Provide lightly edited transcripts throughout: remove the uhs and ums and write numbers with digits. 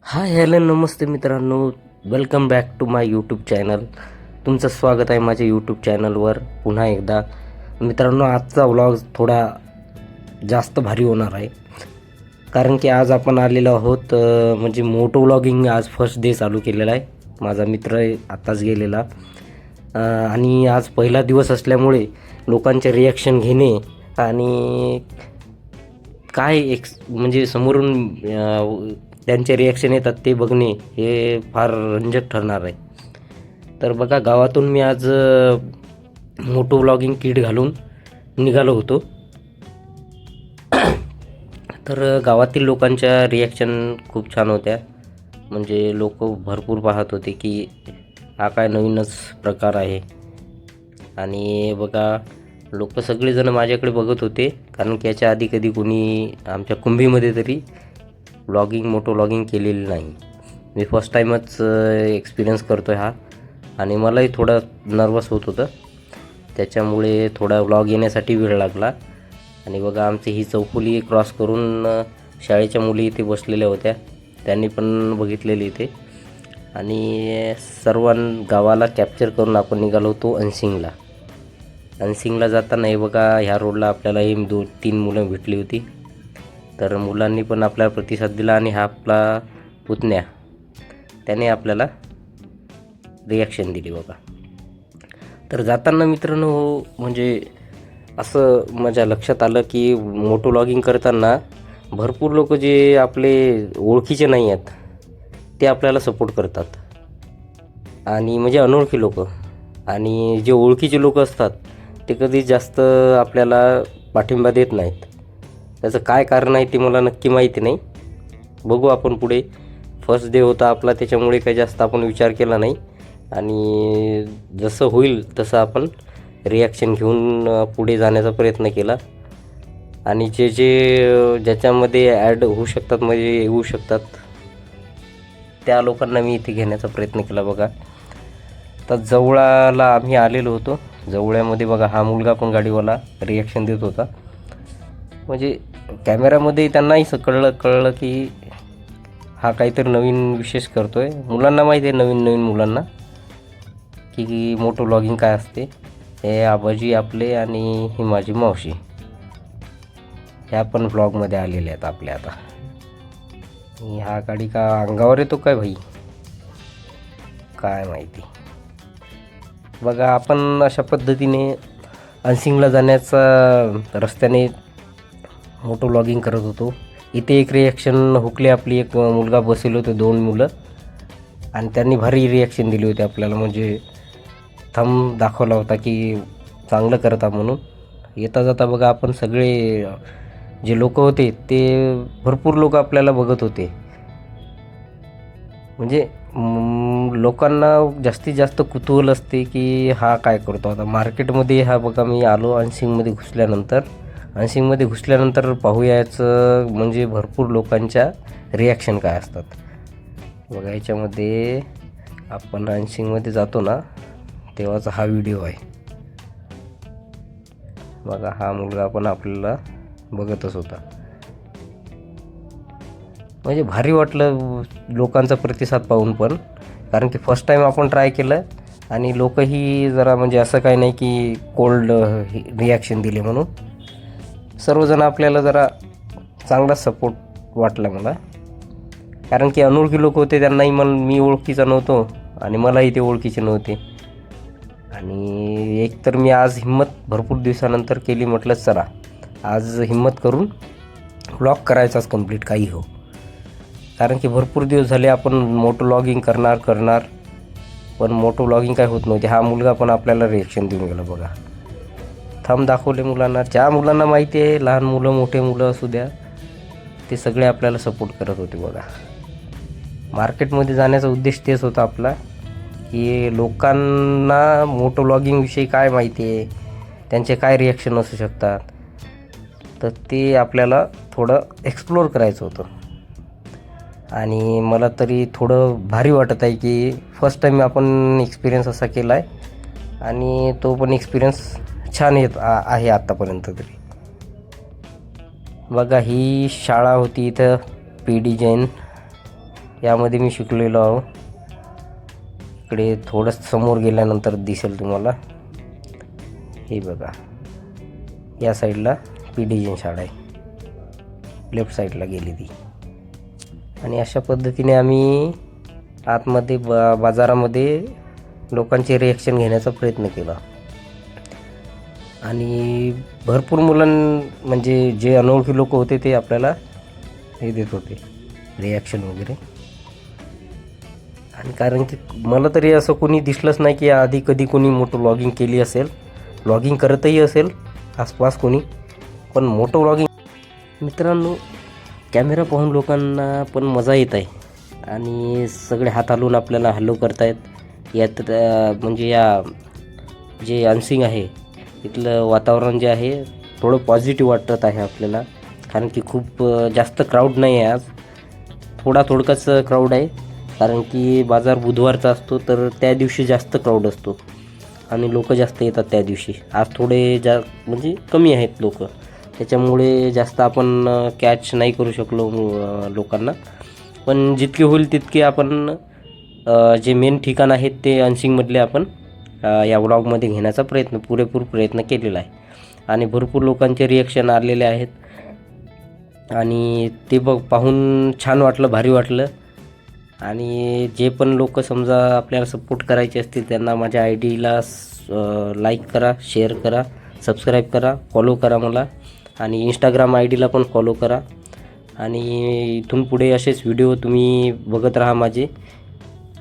हाय hello नमस्ते मित्रांनो, welcome back to my YouTube channel. तुमचं स्वागत आहे माझ्या यूट्यूब चॅनलवर पुन्हा एकदा. मित्रांनो, आजचा व्लॉग थोडा जास्त भारी होणार आहे, कारण की आज आपण आलेलो आहोत म्हणजे मोटो व्लॉगिंग आज फर्स्ट डे चालू केलेला आहे. माझा मित्र आहे आत्ताच गेलेला, आणि आज पहिला दिवस असल्यामुळे लोकांचे रिॲक्शन घेणे आणि काय म्हणजे समोरून त्यांचे रिॲक्शन येतात ते बघणे हे फार रंजक ठरणार आहे. तर बघा, गावातून मी आज मोटो व्लॉगिंग किट घालून निघालो होतो. तर गावातील लोकांच्या रिॲक्शन खूप छान होत्या. म्हणजे लोक भरपूर पाहत होते की हा काय नवीनच प्रकार आहे. आणि बघा, लोक सगळेजण माझ्याकडे बघत होते, कारण की याच्या आधी कधी कोणी आमच्या कुंभीमध्ये तरी मोटो व्लॉगिंग केलेली नाही. मी फर्स्ट टाईमच एक्सपिरियन्स करतो आहे हा, आणि मलाही थोडं नर्वस होत होतं. त्याच्यामुळे थोडा व्लॉग येण्यासाठी वेळ लागला. आणि बघा, आमची ही चौफुली क्रॉस करून शाळेच्या मुली इथे बसलेल्या होत्या, त्यांनी पण बघितलेली इथे. आणि सर्व गावाला कॅप्चर करून आपण निघालो होतो अनसिंगला. अनसिंगला जाताना हे बघा, ह्या रोडला आपल्याला ही 2-3 मुलं भेटली होती. तर मुलांनी पण आपल्याला प्रतिसाद दिला, आणि हा आपला पुतण्या त्याने आपल्याला रिॲक्शन दिली बघा. तर जाताना मित्रांनो, म्हणजे असं माझ्या लक्षात आलं की मोटो व्लॉगिंग करताना भरपूर लोक जे आपले ओळखीचे नाही आहेत ते आपल्याला सपोर्ट करतात, आणि म्हणजे अनोळखी लोक. आणि जे ओळखीचे लोक असतात ते कधी जास्त आपल्याला पाठिंबा देत नाहीत. त्याचं काय कारण आहे ते मला नक्की माहिती नाही. बघू आपण पुढे. फर्स्ट डे होता आपला, त्याच्यामुळे काही जास्त आपण विचार केला नाही, आणि जसं होईल तसं आपण रिॲक्शन घेऊन पुढे जाण्याचा प्रयत्न केला. आणि ज्याच्यामध्ये ॲड होऊ शकतात, म्हणजे येऊ शकतात, त्या लोकांना मी इथे घेण्याचा प्रयत्न केला बघा. तर जवळाला आम्ही आलेलो होतो. जवळ्यामध्ये बघा, हा मुलगा पण गाडीवाला रिॲक्शन देत होता. म्हणजे कॅमेऱ्यामध्ये त्यांनाही कळलं की हा काहीतरी नवीन विशेष करतो आहे. मुलांना माहिती आहे, नवीन मुलांना, की मोटो व्लॉगिंग काय असते. हे आबाजी आपले आणि ही माझी मावशी, ह्या पण व्लॉगमध्ये आलेल्या आहेत आपल्या. आता हा गाडी का अंगावर येतो काय भाई, काय माहिती. बघा, आपण अशा पद्धतीने अनसिंगला जाण्याचा रस्त्याने मोटो व्लॉगिंग करत होतो. इथे एक रिॲक्शन हुकली आपली, एक मुलगा बसले होते, 2 मुलं, आणि त्यांनी भारी रिॲक्शन दिली होती आपल्याला. म्हणजे थंब दाखवला होता की चांगलं करता म्हणून. येता जाता बघा, आपण सगळे जे लोक होते ते भरपूर लोक आपल्याला बघत होते. म्हणजे लोकांना जास्तीत जास्त कुतूहल असते की हा काय करतो. आता मार्केटमध्ये हा बघा, मी आलो अनसिंगमध्ये घुसल्यानंतर पाहूयाचं म्हणजे भरपूर लोकांच्या रिॲक्शन काय असतात बघा. याच्यामध्ये आपण अनसिंगमध्ये जातो ना, तेव्हाचा हा व्हिडिओ आहे बघा. हा मुलगा पण आपल्याला बघतच होता. म्हणजे भारी वाटलं लोकांचा प्रतिसाद पाहून पण, कारण की फर्स्ट टाईम आपण ट्राय केलं, आणि लोकही जरा म्हणजे असं काही नाही की कोल्ड रिॲक्शन दिले म्हणून. सर्वजण आपल्याला जरा चांगला सपोर्ट वाटला मला, कारण की अनोळखी लोक होते, त्यांनाही मी ओळखीचा नव्हतो, आणि मलाही ते ओळखीचे नव्हते. आणि एक तर मी आज हिंमत भरपूर दिवसानंतर केली, म्हटलं चला आज हिंमत करून व्लॉग करायचाच कंप्लीट काही हो. कारण की भरपूर दिवस झाले आपण मोटो व्लॉगिंग करणार, पण मोटो व्लॉगिंग काय होत नव्हती. हा मुलगा पण आपल्याला रिॲक्शन देऊन गेला बघा. थंब दाखवले मुलांना. ज्या मुलांना माहिती आहे, लहान मुलं मोठे मुलं असू द्या, ते सगळे आपल्याला सपोर्ट करत होते बघा. मार्केटमध्ये जाण्याचा उद्देश तेच होता आपला, की लोकांना मोटो व्लॉगिंगविषयी काय माहिती आहे, त्यांचे काय रिॲक्शन असू शकतात, तर ते आपल्याला थोडं एक्सप्लोअर करायचं होतं. आणि मला तरी थोडं भारी वाटत आहे की फर्स्ट टाईम आपण एक्सपिरियन्स असा केला आहे, आणि तो पण एक्सपिरियन्स छान आहे आत्तापर्यंत तरी. बघा, ही शाळा होती इथं, PD जैन यामध्ये मी शिकलेलो आहो. इकडे थोडंसं समोर गेल्यानंतर दिसेल तुम्हाला, हे बघा, या साईडला PDN शाळा आहे, लेफ्ट साईडला गेली ती. आणि अशा पद्धतीने आम्ही आतमध्ये बाजारामध्ये लोकांचे रिॲक्शन घेण्याचा प्रयत्न केला. आणि भरपूर म्हणजे जे अनोळखी लोक होते ते आपल्याला हे देत होते रिॲक्शन वगैरे. आणि कारण की मला तरी असं कोणी दिसलंच नाही की आधी कधी कोणी मोठं व्लॉगिंग केली असेल, व्लॉगिंग करतही असेल आसपास कोणी, पण मोठं व्लॉगिंग. मित्रांनो, कॅमेरा पाहून लोकांना पण मजा येत आहे आणि सगळे हात हलवून आपल्याला हॅलो करतायत. यात म्हणजे या जे अनसिंग आहे इथलं वातावरण जे आहे थोडं पॉझिटिव्ह वाटत आहे आपल्याला. कारण की खूप जास्त क्राऊड नाही आहे आज, थोडाच क्राऊड आहे. कारण की बाजार बुधवारचा असतो, तर त्या दिवशी जास्त क्राऊड असतो आणि लोक जास्त येतात त्या दिवशी. आज थोडे म्हणजे कमी आहेत लोक, त्याच्यामुळे जास्त आपण कॅच नाही करू शकलो लोकांना. पण जितके होईल तितके आपण जे मेन ठिकाण आहेत ते अनसिंगमधले आपण या व्लॉगमध्ये घेण्याचा पुरेपूर प्रयत्न केलेला आहे. आणि भरपूर लोकांचे रिॲक्शन आलेले आहेत आणि ते पाहून छान वाटलं, भारी वाटलं. आणि जे पण लोक समजा आपल्याला सपोर्ट करायचे असतील त्यांना माझ्या IDला लाईक करा, शेअर करा, सबस्क्राईब करा, फॉलो करा मला. आणि इंस्टाग्राम IDला पण फॉलो करा. आणि इथून पुढे असेच व्हिडिओ तुम्ही बघत राहा माझे.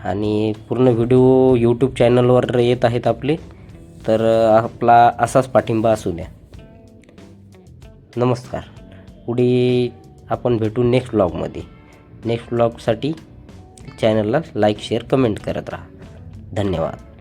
आणि पूर्ण व्हिडिओ यूट्यूब चॅनलवर येत आहेत आपले, तर आपला असाच पाठिंबा असू द्या. नमस्कार. पुढे आपण भेटू नेक्स्ट व्लॉगमध्ये. नेक्स्ट व्लॉगसाठी चॅनलला लाईक, शेअर, कमेंट करत राहा. धन्यवाद.